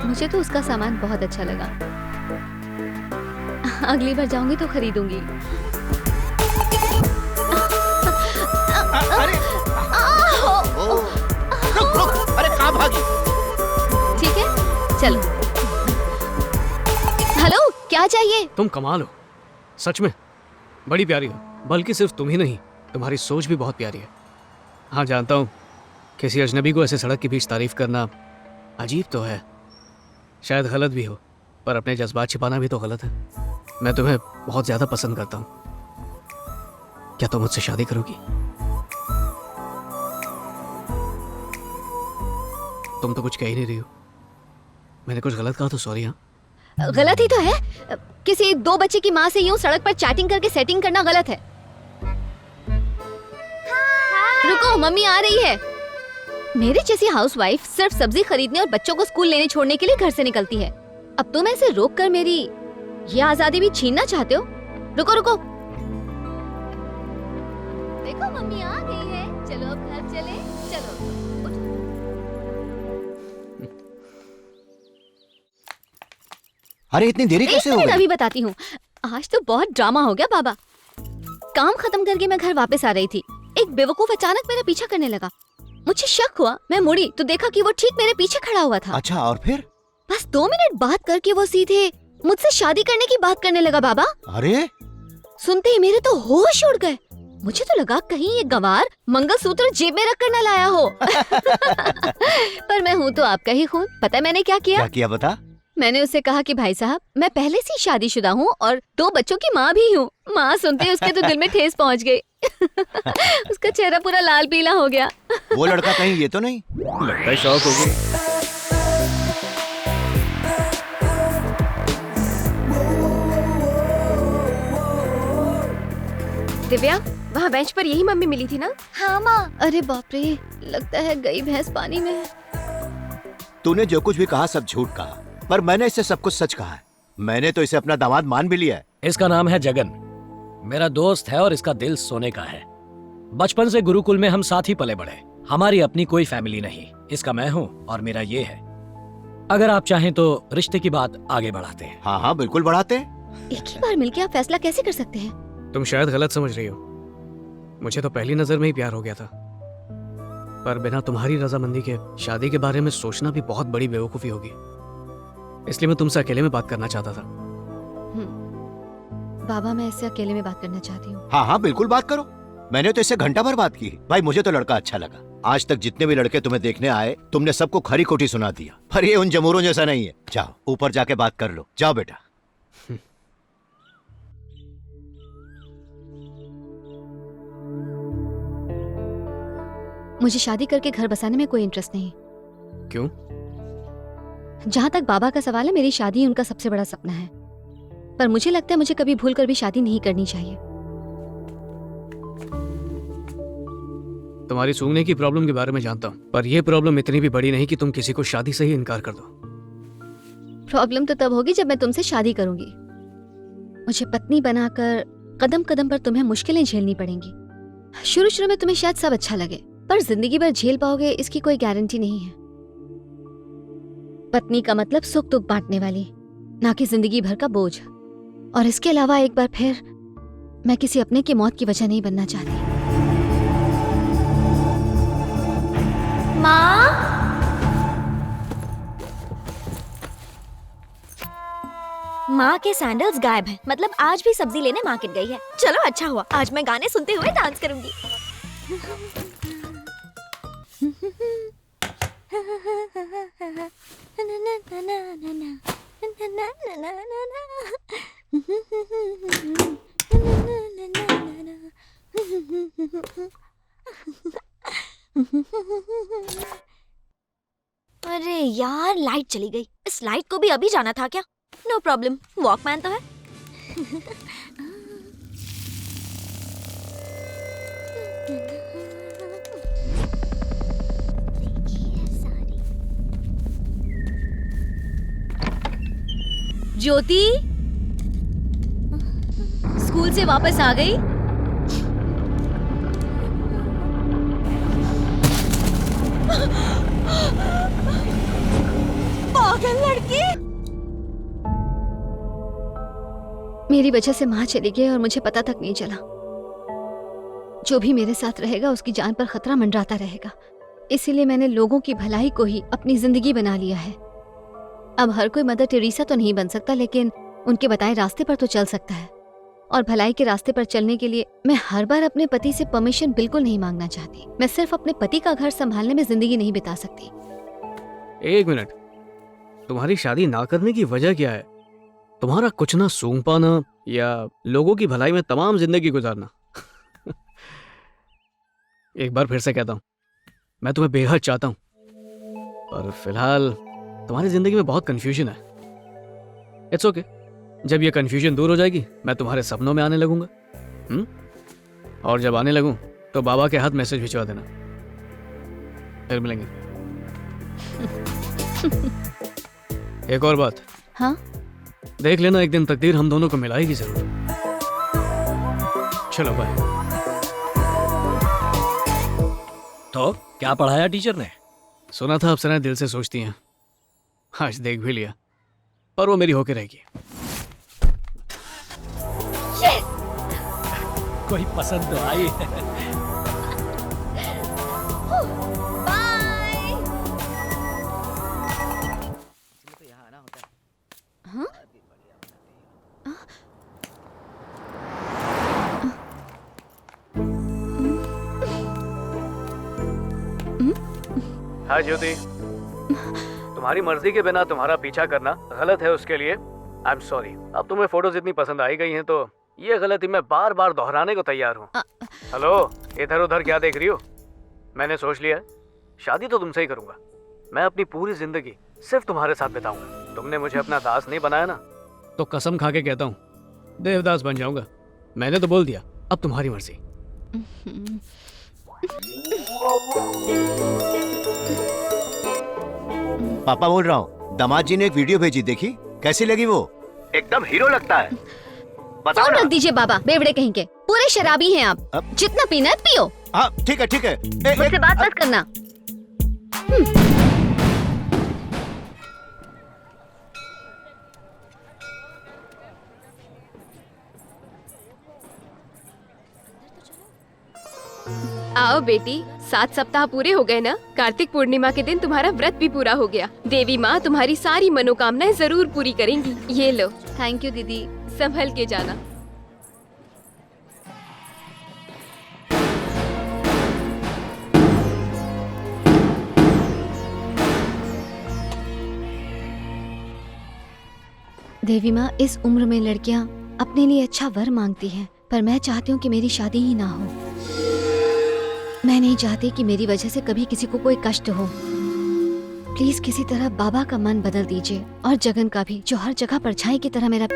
मुझे तो उसका सामान बहुत अच्छा लगा। अगली बार जाऊंगी तो खरीदूंगी। अरे रुक रुक, अरे कहाँ भागी? ठीक है चलो। हेलो, क्या चाहिए? तुम कमाल हो, सच में बड़ी प्यारी हो। बल्कि सिर्फ तुम ही नहीं, तुम्हारी सोच भी बहुत प्यारी है। हाँ जानता हूँ, किसी अजनबी को ऐसे सड़क के बीच तारीफ करना अजीब तो है, शायद गलत भी हो, पर अपने जज्बात छिपाना भी तो गलत है। मैं तुम्हें बहुत ज्यादा पसंद करता हूँ। क्या तुम मुझसे शादी करोगी? तुम तो कुछ कह ही नहीं रही हो। मैंने कुछ गलत कहा तो सॉरी। हाँ गलत ही तो है। किसी दो बच्चे की माँ से यूं सड़क पर चैटिंग करके सेटिंग करना गलत है। रुको, मम्मी आ रही है। मेरे जैसी हाउसवाइफ सिर्फ सब्जी खरीदने और बच्चों को स्कूल लेने छोड़ने के लिए घर से निकलती है। अब तुम ऐसे रोक कर मेरी ये आजादी भी छीनना चाहते हो? रुको रुको, देखो मम्मी आ गई है। चलो अब घर चले। चलो अरे इतनी देरी कैसे हो गई? अभी बताती हूँ। आज तो बहुत ड्रामा हो गया बाबा। काम खत्म करके मैं घर वापस आ रही थी, एक बेवकूफ अचानक मेरा पीछा करने लगा। मुझे शक हुआ, मैं मुड़ी तो देखा कि वो ठीक मेरे पीछे खड़ा हुआ था। अच्छा, और फिर? बस 2 मिनट बात करके वो सीधे मुझसे शादी करने की बात करने लगा बाबा। अरे सुनते ही मेरे तो होश उड़ गए। मुझे तो लगा कहीं ये गंवार मंगलसूत्र जेब में रख कर न लाया हो। पर मैं हूँ तो आपका ही खून। पता है मैंने क्या किया? क्या किया बता? मैंने उससे कहा कि भाई साहब, मैं पहले से ही शादीशुदा हूँ और 2 बच्चों की माँ भी हूँ। माँ सुनते ही उसके तो दिल में ठेस पहुँच गई। उसका चेहरा पूरा लाल पीला हो गया। वो लड़का कहीं ये तो नहीं? लगता है शौक हो गई। दिव्या, वहाँ बेंच पर यही मम्मी मिली थी ना? हाँ माँ। अरे बाप रे, लगता है गई भैंस पानी में। तूने जो कुछ भी कहा सब झूठ कहा, पर मैंने इससे सब कुछ सच कहा है। मैंने तो इसे अपना दामाद मान भी लिया है। इसका नाम है जगन, मेरा दोस्त है और इसका दिल सोने का है। बचपन से गुरुकुल में हम साथ ही पले बढ़े। हमारी अपनी कोई फैमिली नहीं। इसका मैं हूँ और मेरा ये है। अगर आप चाहें तो रिश्ते की बात आगे बढ़ाते हैं। हाँ हाँ बिल्कुल बढ़ाते हैं। एक ही बार मिलके आप फैसला कैसे कर सकते हैं? तुम शायद गलत समझ रही हो। मुझे तो पहली नजर में ही प्यार हो गया था, पर बिना तुम्हारी रजामंदी के शादी के बारे में सोचना भी बहुत बड़ी बेवकूफी होगी। इसलिए मैं तुमसे अकेले में बात करना चाहता था। बाबा, मैं इससे अकेले में बात करना चाहती हूँ। हाँ हाँ बिल्कुल बात करो। मैंने तो इससे घंटा भर बात की। भाई मुझे तो लड़का अच्छा लगा। आज तक जितने भी लड़के तुम्हें देखने आए, तुमने सबको खरी खोटी सुना दिया। पर ये उन जमूरों जैसा नहीं है। जाओ ऊपर जाके बात कर लो। जाओ बेटा। मुझे शादी करके घर बसाने में कोई इंटरेस्ट नहीं। क्यों? जहाँ तक बाबा का सवाल है, मेरी शादी उनका सबसे बड़ा सपना है। पर मुझे लगता है मुझे कभी भूल कर भी शादी नहीं करनी चाहिए। तुम्हारी सूंघने की प्रॉब्लम के बारे में जानता हूँ, पर यह प्रॉब्लम इतनी भी बड़ी नहीं कि तुम किसी को शादी से ही इनकार कर दो। प्रॉब्लम तो तब होगी जब मैं तुमसे शादी करूंगी। मुझे पत्नी बनाकर कदम कदम पर तुम्हें मुश्किलें झेलनी पड़ेंगी। शुरू शुरू में तुम्हें शायद सब अच्छा लगे, पर जिंदगी भर झेल पाओगे इसकी कोई गारंटी नहीं है। पत्नी का मतलब सुख दुख बांटने वाली, ना कि जिंदगी भर का बोझ। और इसके अलावा एक बार फिर मैं किसी अपने की मौत की वजह नहीं बनना चाहती। माँ, माँ के सैंडल्स गायब हैं। मतलब आज भी सब्जी लेने मार्केट गई है। चलो अच्छा हुआ, आज मैं गाने सुनते हुए डांस करूंगी। अरे यार, लाइट चली गई। इस लाइट को भी अभी जाना था क्या? नो प्रॉब्लम, वॉकमैन तो है। ज्योति स्कूल से वापस आ गई? पागल लड़की। मेरी वजह से माँ चली गई और मुझे पता तक नहीं चला। जो भी मेरे साथ रहेगा उसकी जान पर खतरा मंडराता रहेगा। इसीलिए मैंने लोगों की भलाई को ही अपनी जिंदगी बना लिया है। अब हर कोई मदर टेरेसा तो नहीं बन सकता, लेकिन उनके बताए रास्ते पर तो चल सकता है। और भलाई के रास्ते पर चलने के लिए मैं हर बार अपने पति से परमिशन बिल्कुल नहीं मांगना चाहती। मैं सिर्फ अपने पति का घर संभालने में जिंदगी नहीं बिता सकती। एक मिनट, तुम्हारी शादी ना करने की वजह क्या है? तुम्हारा कुछ ना सूंघ पाना या लोगों की भलाई में तमाम जिंदगी गुजारना? एक बार फिर से कहता हूं, मैं तुम्हें बेहद चाहता हूं, पर फिलहाल तुम्हारी जिंदगी में बहुत कंफ्यूजन है। इट्स ओके, जब ये कंफ्यूजन दूर हो जाएगी मैं तुम्हारे सपनों में आने लगूंगा। और जब आने लगूं तो बाबा के हाथ मैसेज भिजवा देना। फिर मिलेंगे। एक और बात, हाँ? देख लेना, एक दिन तकदीर हम दोनों को मिलाएगी जरूर। चलो बाय। तो क्या पढ़ाया टीचर ने? सुना था अप्सराएं दिल से सोचती हैं, आज देख भी लिया, पर वो मेरी होके रहेगी। कोई पसंद तो आई है। बाय। हाँ? हाँ ज्योति, तुम्हारी मर्जी के बिना तुम्हारा पीछा करना गलत है, उसके लिए आई एम सॉरी। अब तुम्हें फोटोज इतनी पसंद आई गई हैं तो ये गलती मैं बार बार दोहराने को तैयार हूँ। हेलो, इधर उधर क्या देख रही हो? मैंने सोच लिया है, शादी तो तुमसे ही करूंगा। मैं अपनी पूरी जिंदगी सिर्फ तुम्हारे साथ बिताऊंगा। तुमने मुझे अपना दास नहीं बनाया ना, तो कसम खा के कहता हूँ देवदास बन जाऊंगा। मैंने तो बोल दिया, अब तुम्हारी मर्जी। पापा बोल रहा हूँ, दामाद जी ने एक वीडियो भेजी, देखी कैसी लगी? वो एकदम हीरो लगता है। बताओ फोन ना। रख दीजिए बाबा, बेवड़े कहीं के। पूरे शराबी हैं आप। अब? जितना पीना है पियो। हाँ ठीक है ठीक है। मुझसे बात मत करना। आओ बेटी, 7 सप्ताह पूरे हो गए ना। कार्तिक पूर्णिमा के दिन तुम्हारा व्रत भी पूरा हो गया। देवी माँ तुम्हारी सारी मनोकामनाएं जरूर पूरी करेंगी। ये लो, थैंक यू दीदी। संभल के जाना। देवी माँ, इस उम्र में लड़कियाँ अपने लिए अच्छा वर मांगती हैं, पर मैं चाहती हूँ कि मेरी शादी ही ना हो। मैं नहीं चाहती कि मेरी वजह से कभी किसी को कोई कष्ट हो। प्लीज किसी तरह बाबा का मन बदल दीजिए, और जगन का भी, जो हर जगह परछाई की तरह मेरा।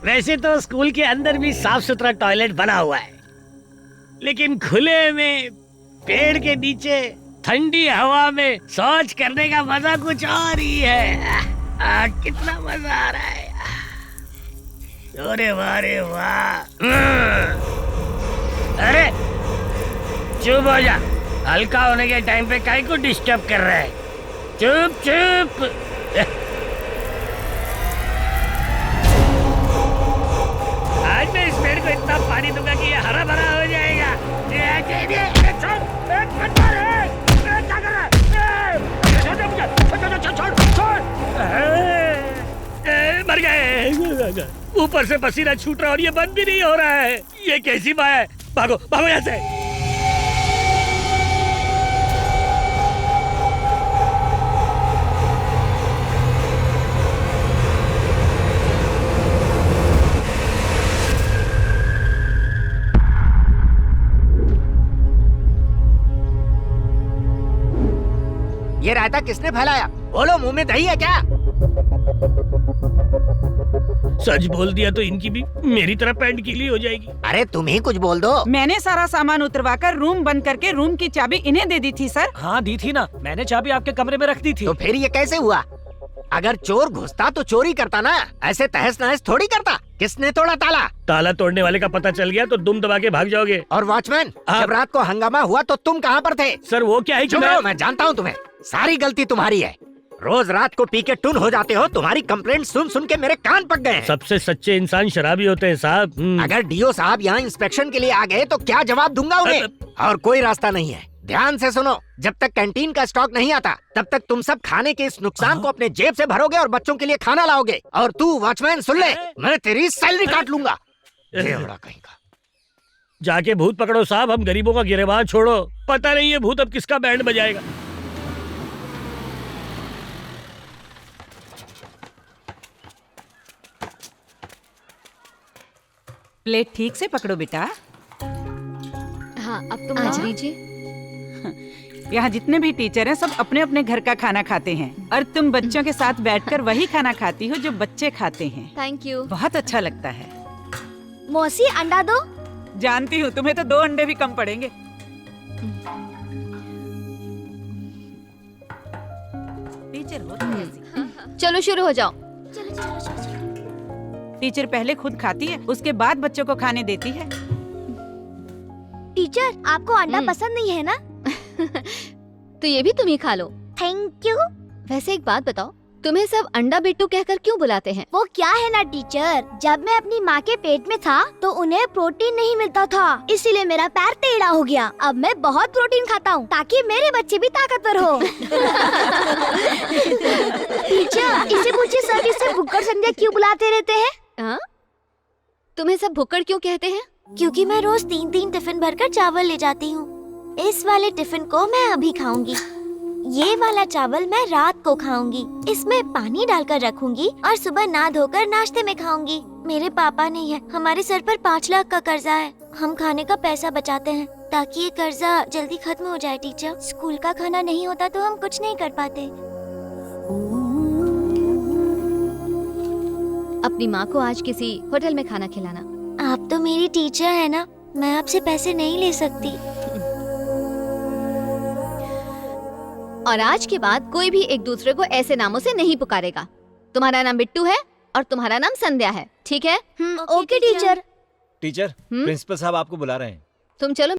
वैसे तो स्कूल के अंदर भी साफ सुथरा टॉयलेट बना हुआ है, लेकिन खुले में पेड़ के नीचे ठंडी हवा में शौच करने का मजा कुछ और ही है। कितना मजा आ रहा है। अरे वाह रे वाह। अरे चुप हो जा, हल्का होने के टाइम पे काहे को डिस्टर्ब कर रहा है? चुप चुप। आज मैं इस पेड़ को इतना पानी दूंगा कि ये हरा भरा हो जाएगा। मर गए। ऊपर से पसीना छूट रहा और ये बंद भी नहीं हो रहा है। ये कैसी बात है? भागो भागो यहाँ से। ये रायता किसने फैलाया? बोलो, मुंह में दही है क्या? सच बोल दिया तो इनकी भी मेरी तरह पैंट गीली हो जाएगी। अरे तुम ही कुछ बोल दो। मैंने सारा सामान उतरवाकर रूम बंद करके रूम की चाबी इन्हें दे दी थी सर। हाँ दी थी ना, मैंने चाबी आपके कमरे में रख दी थी। तो फिर ये कैसे हुआ? अगर चोर घुसता तो चोरी करता ना, ऐसे तहस नहस थोड़ी करता। किसने तोड़ा ताला? ताला तोड़ने वाले का पता चल गया तो दुम दबा के भाग जाओगे। और वॉचमैन, आप- जब रात को हंगामा हुआ तो तुम कहाँ पर थे? सर वो क्या है कि चुप रहो, मैं जानता हूँ तुम्हें। सारी गलती तुम्हारी है। रोज रात को पी के टुन हो जाते हो। तुम्हारी कंप्लेंट सुन सुन के मेरे कान पक गए हैं। सबसे सच्चे इंसान शराबी होते हैं साहब। अगर डीओ साहब यहाँ इंस्पेक्शन के लिए आ गए तो क्या जवाब दूंगा उन्हें? और कोई रास्ता नहीं है। ध्यान से सुनो, जब तक कैंटीन का स्टॉक नहीं आता तब तक तुम सब खाने के इस नुकसान को अपने जेब से भरोगे और बच्चों के लिए खाना लाओगे। और तू वॉचमैन सुन ले, मैं तेरी सैलरी काट लूंगा। देवड़ा कहीं का। जाके भूत पकड़ो साहब, हम गरीबों का गिरेबान छोड़ो। पता नहीं ये भूत अब किसका बैंड बजाएगा। प्लेट ठीक से पकड़ो बेटा। हाँ अब तुम आज लाओ। लीजिए। यहाँ जितने भी टीचर हैं सब अपने अपने घर का खाना खाते हैं और तुम बच्चों के साथ बैठकर वही खाना खाती हो जो बच्चे खाते हैं। Thank you. बहुत अच्छा लगता है। मौसी अंडा दो। जानती हूँ तुम्हें तो 2 अंडे भी कम पड़ेंगे। टीचर हो तुम ऐसी। चलो शुरू हो जाओ। चलो चलो चलो चलो। टीचर पहले खुद खाती है, उसके बाद बच्चों को खाने देती है। टीचर आपको अंडा पसंद नहीं है ना? तो ये भी तुम ही खा लो। Thank you. वैसे एक बात बताओ, तुम्हें सब अंडा बिट्टू कहकर क्यों बुलाते हैं? वो क्या है ना टीचर, जब मैं अपनी माँ के पेट में था तो उन्हें प्रोटीन नहीं मिलता था, इसीलिए मेरा पैर टेढ़ा हो गया। अब मैं बहुत प्रोटीन खाता हूँ ताकि मेरे बच्चे भी ताकतवर हो। टीचर इसे पूछिए सर इसे भुक्कड़ संध्या क्यों बुलाते रहते हैं? हाँ? तुम्हें सब भुक्कड़ क्यों कहते हैं? क्योंकि मैं रोज 3-3 टिफिन भरकर चावल ले जाती हूँ। इस वाले टिफिन को मैं अभी खाऊंगी, ये वाला चावल मैं रात को खाऊंगी, इसमें पानी डालकर रखूंगी और सुबह नहा धोकर नाश्ते में खाऊंगी। मेरे पापा नहीं है, हमारे सर पर 5 लाख का कर्जा है। हम खाने का पैसा बचाते हैं ताकि ये कर्जा जल्दी खत्म हो जाए। टीचर स्कूल का खाना नहीं होता तो हम कुछ नहीं कर पाते। अपनी माँ को आज किसी होटल में खाना खिलाना। आप तो मेरी टीचर है ना, मैं आपसे पैसे नहीं ले सकती। और आज के बाद कोई भी एक दूसरे को ऐसे नामों से नहीं पुकारेगा। तुम्हारा नाम बिट्टू है और तुम्हारा नाम संध्या है, ठीक है? Okay teacher. टीचर, प्रिंसिपल साहब आपको बुला रहे हैं। तुम चलो